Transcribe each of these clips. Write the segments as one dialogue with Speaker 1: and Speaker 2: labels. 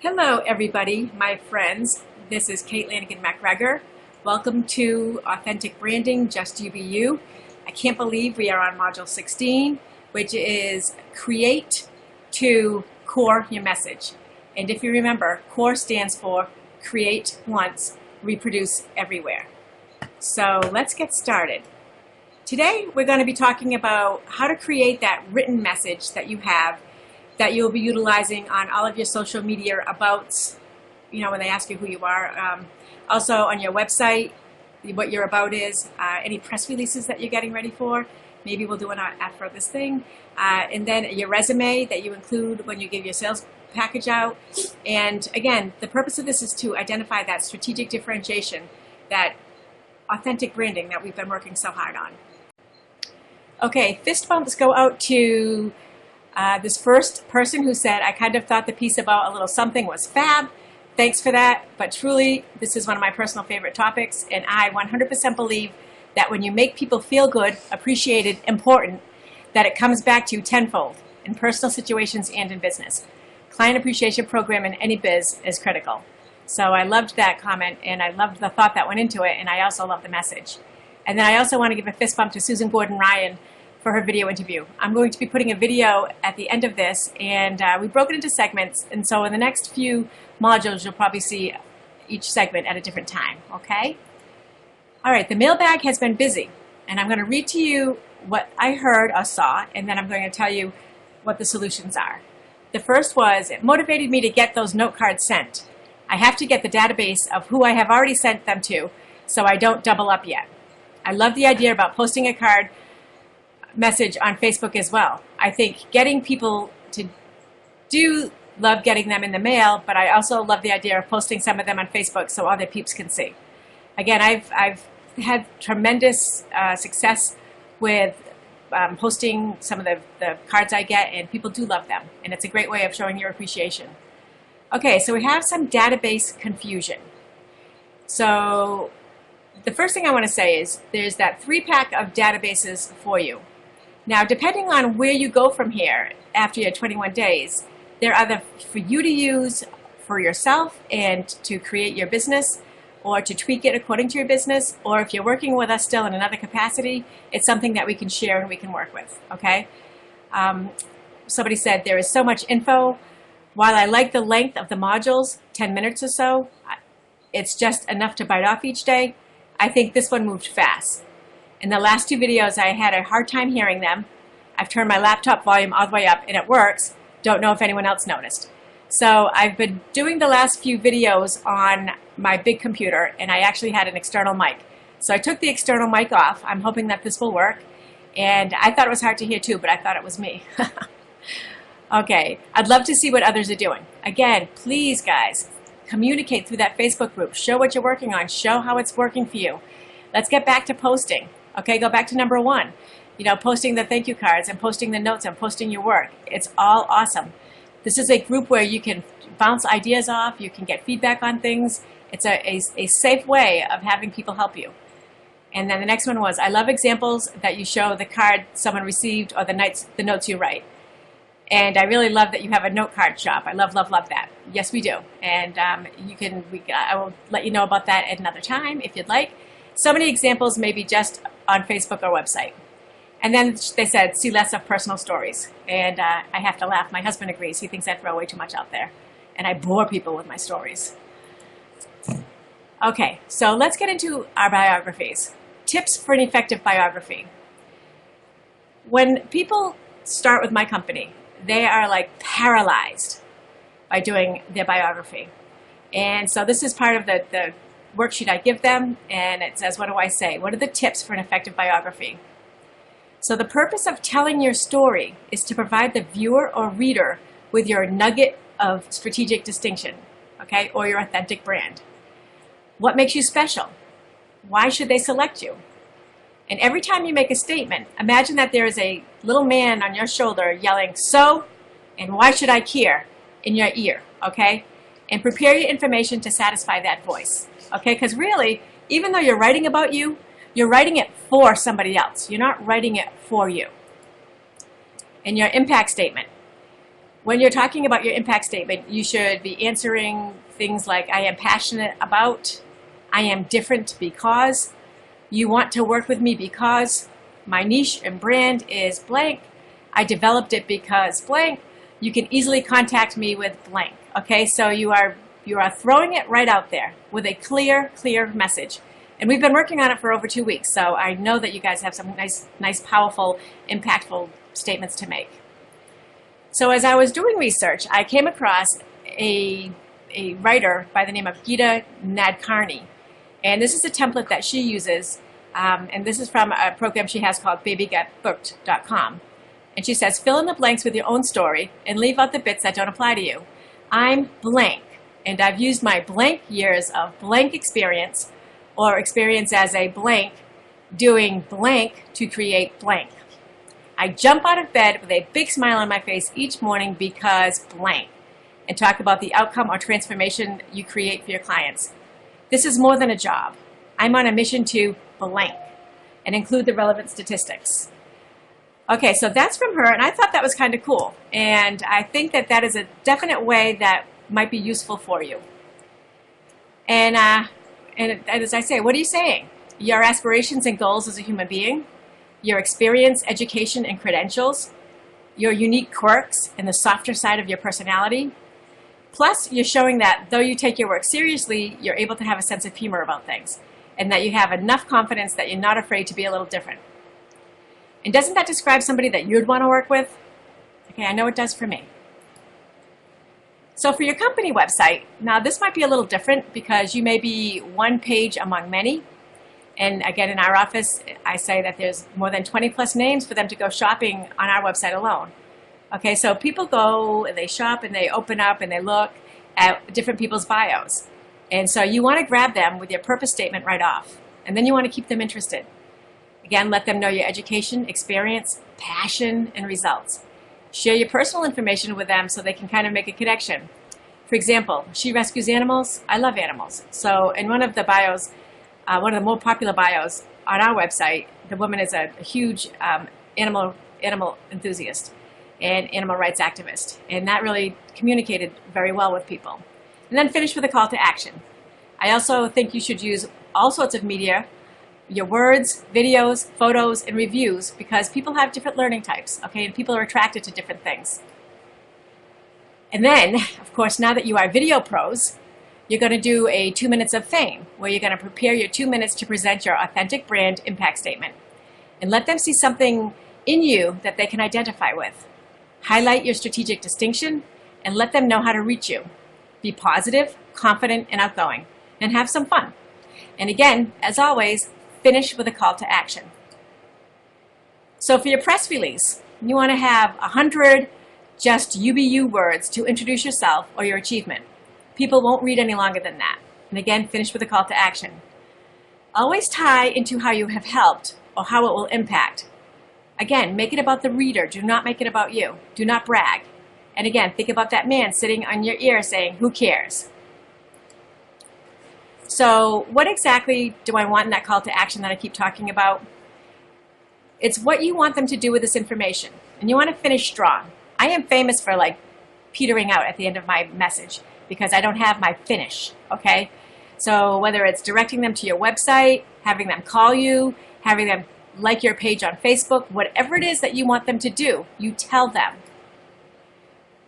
Speaker 1: Hello everybody, my friends. This is Kate Lanigan MacGregor. Welcome to Authentic Branding, Just You Be You. I can't believe we are on Module 16, which is Create to Core Your Message. And if you remember, CORE stands for Create Once, Reproduce Everywhere. So let's get started. Today we're going to be talking about how to create that written message that you have that you'll be utilizing on all of your social media abouts, when they ask you who you are. Also on your website, what your about is, any press releases that you're getting ready for. Maybe we'll do an ad for this thing. And then your resume that you include when you give your sales package out. And again, the purpose of this is to identify that strategic differentiation, that authentic branding that we've been working so hard on. Okay, fist bumps go out to this first person who said, I kind of thought the piece about a little something was fab. Thanks for that. But truly, this is one of my personal favorite topics. And I 100% believe that when you make people feel good, appreciated, important, that it comes back to you tenfold in personal situations and in business. Client appreciation program in any biz is critical. So I loved that comment, and I loved the thought that went into it, and I also love the message. And then I also want to give a fist bump to Susan Gordon-Ryan for her video interview. I'm going to be putting a video at the end of this, and we broke it into segments, and so in the next few modules you'll probably see each segment at a different time, okay? All right, the mailbag has been busy, and I'm going to read to you what I heard or saw, and then I'm going to tell you what the solutions are. The first was, it motivated me to get those note cards sent. I have to get the database of who I have already sent them to, so I don't double up yet. I love the idea about posting a card message on Facebook as well. I think getting people to love getting them in the mail, but I also love the idea of posting some of them on Facebook so other peeps can see. Again, I've had tremendous success with posting some of the cards I get, and people do love them, and it's a great way of showing your appreciation. Okay, so we have some database confusion. So the first thing I want to say is there's that 3-pack of databases for you. Now, depending on where you go from here after your 21 days, they're either for you to use for yourself and to create your business, or to tweak it according to your business, or if you're working with us still in another capacity, it's something that we can share and we can work with, okay? Somebody said there is so much info. While I like the length of the modules, 10 minutes or so, it's just enough to bite off each day. I think this one moved fast. In the last 2 videos, I had a hard time hearing them. I've turned my laptop volume all the way up, and it works. Don't know if anyone else noticed. So I've been doing the last few videos on my big computer, and I actually had an external mic. So I took the external mic off. I'm hoping that this will work. And I thought it was hard to hear too, but I thought it was me. Okay, I'd love to see what others are doing. Again, please guys, communicate through that Facebook group. Show what you're working on. Show how it's working for you. Let's get back to posting. Okay, go back to number 1. Posting the thank you cards and posting the notes and posting your work. It's all awesome. This is a group where you can bounce ideas off. You can get feedback on things. It's a safe way of having people help you. And then the next one was, I love examples that you show the card someone received or the notes you write. And I really love that you have a note card shop. I love, love, love that. Yes, we do. And I will let you know about that at another time if you'd like. So many examples, maybe just on Facebook or website. And then they said, see less of personal stories. And I have to laugh. My husband agrees. He thinks I throw way too much out there. And I bore people with my stories. Okay, so let's get into our biographies. Tips for an effective biography. When people start with my company, they are like paralyzed by doing their biography. And so this is part of the worksheet I give them, and it says, what do I say? What are the tips for an effective biography? So the purpose of telling your story is to provide the viewer or reader with your nugget of strategic distinction, okay, or your authentic brand. What makes you special? Why should they select you? And every time you make a statement, imagine that there is a little man on your shoulder yelling, so, and why should I care, in your ear, okay? And prepare your information to satisfy that voice. Okay, because really, even though you're writing about you, you're writing it for somebody else. You're not writing it for you. In your impact statement, When you're talking about your impact statement, you should be answering things like, I am passionate about, I am different because, you want to work with me because, my niche and brand is blank, I developed it because blank, you can easily contact me with blank. Okay, so you are throwing it right out there with a clear message. And we've been working on it for over 2 weeks, so I know that you guys have some nice, powerful, impactful statements to make. So as I was doing research, I came across a writer by the name of Geeta Nadkarni. And this is a template that she uses, and this is from a program she has called babygetbooked.com. And she says, fill in the blanks with your own story and leave out the bits that don't apply to you. I'm blank, and I've used my blank years of blank experience or experience as a blank doing blank to create blank. I jump out of bed with a big smile on my face each morning because blank, and talk about the outcome or transformation you create for your clients. This is more than a job. I'm on a mission to blank, and include the relevant statistics. Okay, so that's from her, and I thought that was kind of cool. And I think that that is a definite way that might be useful for you. And as I say, what are you saying? Your aspirations and goals as a human being, your experience, education, and credentials, your unique quirks and the softer side of your personality. Plus, you're showing that though you take your work seriously, you're able to have a sense of humor about things, and that you have enough confidence that you're not afraid to be a little different. And doesn't that describe somebody that you'd want to work with? Okay, I know it does for me. So for your company website, now this might be a little different because you may be one page among many. And again, in our office, I say that there's more than 20 plus names for them to go shopping on our website alone. Okay, so people go and they shop and they open up and they look at different people's bios. And so you want to grab them with your purpose statement right off. And then you want to keep them interested. Again, let them know your education, experience, passion, and results. Share your personal information with them so they can kind of make a connection. For example, she rescues animals. I love animals. So in one of the bios, one of the more popular bios on our website, the woman is a huge animal enthusiast and animal rights activist. And that really communicated very well with people. And then finish with a call to action. I also think you should use all sorts of media, your words, videos, photos, and reviews, because people have different learning types, okay, and people are attracted to different things. And then, of course, now that you are video pros, you're going to do a 2 minutes of fame, where you're going to prepare your 2 minutes to present your authentic brand impact statement. And let them see something in you that they can identify with. Highlight your strategic distinction, and let them know how to reach you. Be positive, confident, and outgoing, and have some fun. And again, as always, finish with a call to action. So for your press release, you want to have 100 just you be you words to introduce yourself or your achievement. People won't read any longer than that. And again, finish with a call to action. Always tie into how you have helped or how it will impact. Again, make it about the reader. Do not make it about you. Do not brag. And again, think about that man sitting on your ear saying, who cares? So what exactly do I want in that call to action that I keep talking about? It's what you want them to do with this information. And you want to finish strong. I am famous for like petering out at the end of my message because I don't have my finish, okay? So whether it's directing them to your website, having them call you, having them like your page on Facebook, whatever it is that you want them to do, you tell them.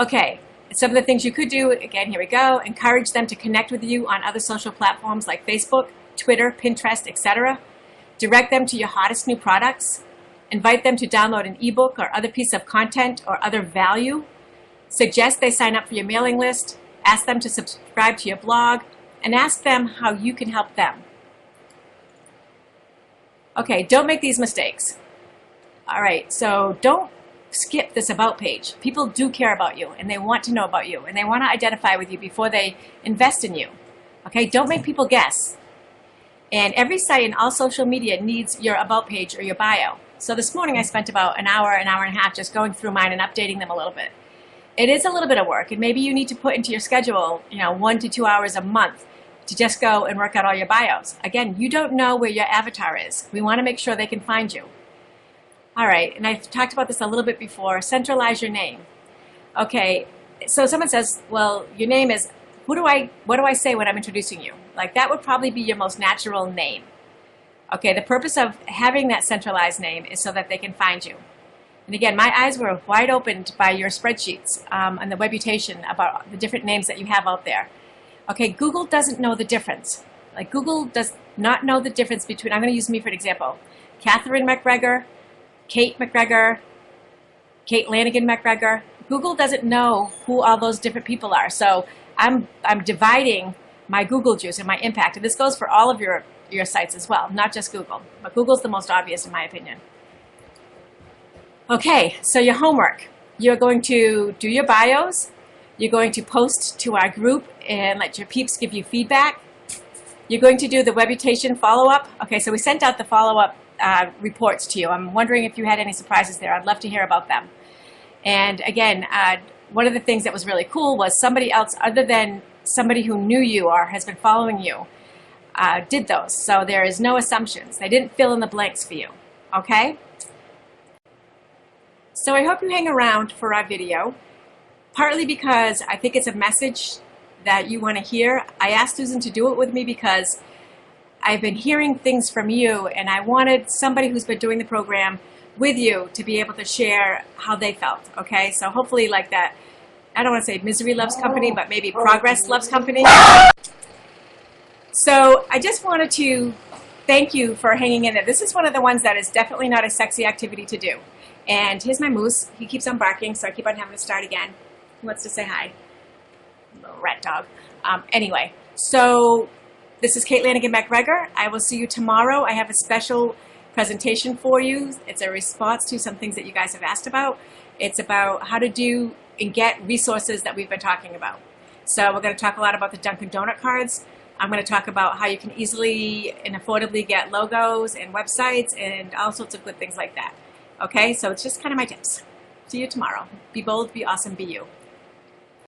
Speaker 1: Okay, some of the things you could do, again, here we go, encourage them to connect with you on other social platforms like Facebook, Twitter, Pinterest, etc. Direct them to your hottest new products. Invite them to download an ebook or other piece of content or other value. Suggest they sign up for your mailing list. Ask them to subscribe to your blog, and ask them how you can help them. Okay, don't make these mistakes. All right, so don't skip this about page. People do care about you, and they want to know about you, and they want to identify with you before they invest in you. Okay, don't make people guess. And every site and all social media needs your about page or your bio. So this morning I spent about an hour and a half just going through mine and updating them a little bit. It is a little bit of work, and maybe you need to put into your schedule, 1 to 2 hours a month to just go and work out all your bios. Again, you don't know where your avatar is. We want to make sure they can find you. All right, and I've talked about this a little bit before. Centralize your name. Okay, so someone says, well, your name is, what do I say when I'm introducing you? Like that would probably be your most natural name. Okay, the purpose of having that centralized name is so that they can find you. And again, my eyes were wide opened by your spreadsheets and the Webutation about the different names that you have out there. Okay, Google doesn't know the difference. Like Google does not know the difference between, I'm going to use me for an example, Catherine McGregor, Kate McGregor, Kate Lanigan McGregor. Google doesn't know who all those different people are. So I'm dividing my Google juice and my impact. And this goes for all of your sites as well, not just Google. But Google's the most obvious in my opinion. Okay, so your homework. You're going to do your bios. You're going to post to our group and let your peeps give you feedback. You're going to do the Webutation follow-up. Okay, so we sent out the follow-up reports to you. I'm wondering if you had any surprises there. I'd love to hear about them. And again, one of the things that was really cool was somebody else other than somebody who knew you or has been following you did those. So there is no assumptions. They didn't fill in the blanks for you, okay? So I hope you hang around for our video, partly because I think it's a message that you want to hear. I asked Susan to do it with me because I've been hearing things from you and I wanted somebody who's been doing the program with you to be able to share how they felt, okay? So hopefully like that, I don't want to say misery loves company, but maybe progress loves company. So I just wanted to thank you for hanging in there. This is one of the ones that is definitely not a sexy activity to do. And here's my moose. He keeps on barking, so I keep on having to start again. He wants to say hi. Little rat dog. Anyway, so this is Kate Lanigan McGregor. I will see you tomorrow. I have a special presentation for you. It's a response to some things that you guys have asked about. It's about how to do and get resources that we've been talking about. So we're going to talk a lot about the Dunkin' Donut cards. I'm going to talk about how you can easily and affordably get logos and websites and all sorts of good things like that. Okay, so it's just kind of my tips. See you tomorrow. Be bold, be awesome, be you.